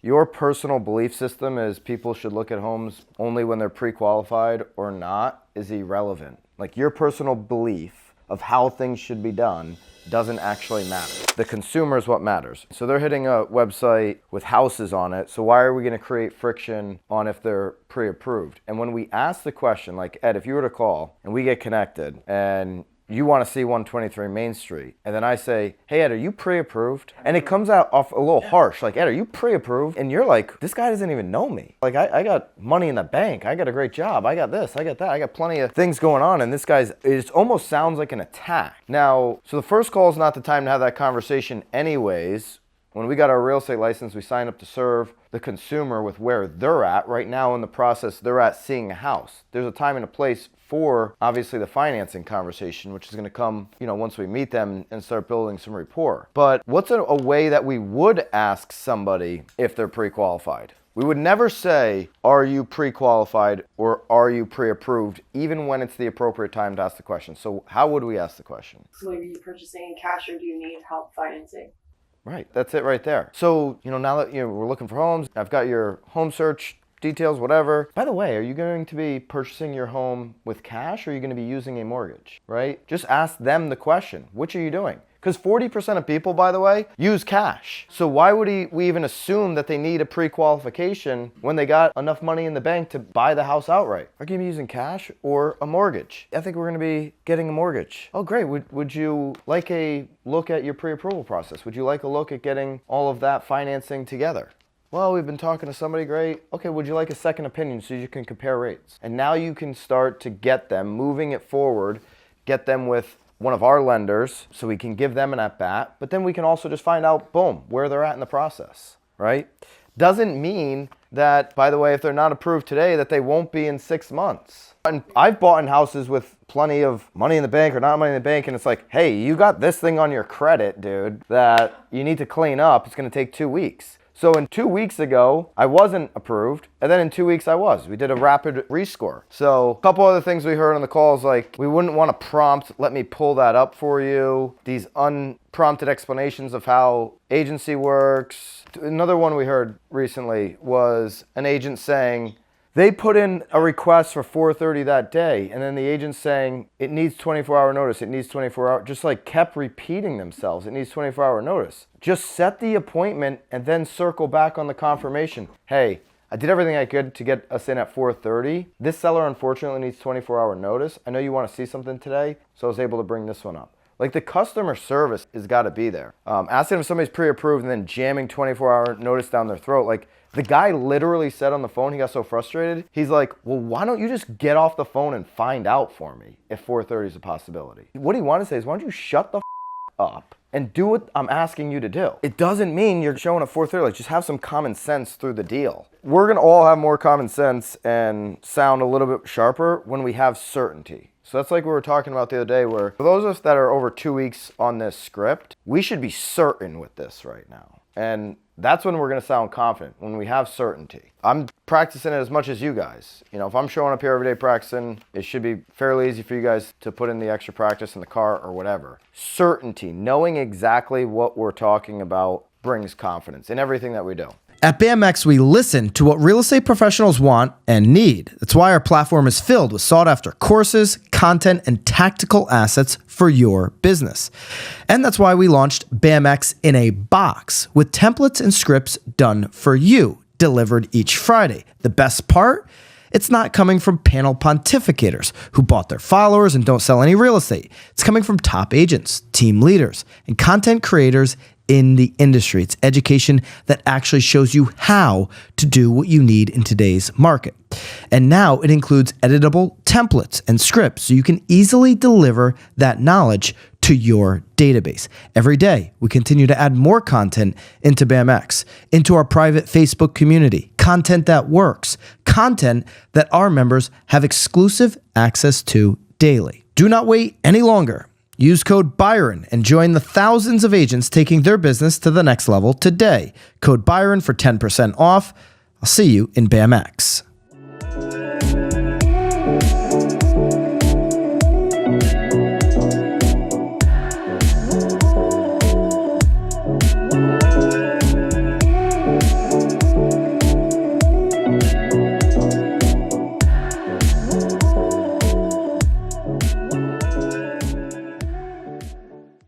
your personal belief system is people should look at homes only when they're pre-qualified or not is irrelevant. Like your personal belief of how things should be done doesn't actually matter. The consumer is what matters. So they're hitting a website with houses on it. So why are we going to create friction on if they're pre-approved? And when we ask the question, like Ed, if you were to call and we get connected and you want to see 123 Main Street, and then I say, hey Ed, are you pre-approved? And it comes out off a little harsh, like Ed, are you pre-approved? And you're like, this guy doesn't even know me. Like I got money in the bank, I got a great job, I got this, I got that, I got plenty of things going on, and this guy's, it almost sounds like an attack. Now, so the first call is not the time to have that conversation anyways. When we got our real estate license, we signed up to serve the consumer with where they're at. Right now in the process, they're at seeing a house. There's a time and a place for, obviously, the financing conversation, which is going to come, once we meet them and start building some rapport. But what's a way that we would ask somebody if they're pre-qualified? We would never say, are you pre-qualified or are you pre-approved, even when it's the appropriate time to ask the question. So how would we ask the question? So are you purchasing in cash or do you need help financing? Right, that's it right there. So, now that we're looking for homes, I've got your home search details, whatever. By the way, are you going to be purchasing your home with cash or are you going to be using a mortgage, right? Just ask them the question, which are you doing? Because 40% of people, by the way, use cash. So why would we even assume that they need a pre-qualification when they got enough money in the bank to buy the house outright? Are you going to be using cash or a mortgage? I think we're going to be getting a mortgage. Oh, great. Would you like a look at your pre-approval process? Would you like a look at getting all of that financing together? Well, we've been talking to somebody great. Okay, would you like a second opinion so you can compare rates? And now you can start to get them, moving it forward, get them with one of our lenders so we can give them an at-bat, but then we can also just find out, boom, where they're at in the process, right? Doesn't mean that, by the way, if they're not approved today, that they won't be in 6 months. And I've bought in houses with plenty of money in the bank or not money in the bank, and it's like, hey, you got this thing on your credit, dude, that you need to clean up. It's going to take 2 weeks. So in 2 weeks ago, I wasn't approved, and then in 2 weeks I was. We did a rapid rescore. So a couple other things we heard on the calls, like we wouldn't want to prompt, let me pull that up for you. These unprompted explanations of how agency works. Another one we heard recently was an agent saying, they put in a request for 4:30 that day, and then the agent's saying, it needs 24-hour notice, it needs 24-hour, just like kept repeating themselves, it needs 24-hour notice. Just set the appointment and then circle back on the confirmation. Hey, I did everything I could to get us in at 4:30. This seller unfortunately needs 24-hour notice. I know you want to see something today, so I was able to bring this one up. Like the customer service has got to be there. Asking if somebody's pre-approved and then jamming 24-hour notice down their throat. Like the guy literally said on the phone, he got so frustrated. He's like, well, why don't you just get off the phone and find out for me if 4:30 is a possibility? What he wanted to say is, why don't you shut the up and do what I'm asking you to do? It doesn't mean you're showing at 4:30. Like just have some common sense through the deal. We're going to all have more common sense and sound a little bit sharper when we have certainty. So that's like we were talking about the other day, where for those of us that are over 2 weeks on this script, we should be certain with this right now. And that's when we're going to sound confident, when we have certainty. I'm practicing it as much as you guys. If I'm showing up here every day practicing, it should be fairly easy for you guys to put in the extra practice in the car or whatever. Certainty, knowing exactly what we're talking about, brings confidence in everything that we do. At BAMX, we listen to what real estate professionals want and need. That's why our platform is filled with sought-after courses, content, and tactical assets for your business. And that's why we launched BAMX in a box with templates and scripts done for you, delivered each Friday. The best part? It's not coming from panel pontificators who bought their followers and don't sell any real estate. It's coming from top agents, team leaders, and content creators in the industry. It's education that actually shows you how to do what you need in today's market. And now it includes editable templates and scripts so you can easily deliver that knowledge to your database. Every day, we continue to add more content into BAMX, into our private Facebook community, content that works, content that our members have exclusive access to daily. Do not wait any longer. Use code Byron and join the thousands of agents taking their business to the next level today. Code Byron for 10% off. I'll see you in BAMX.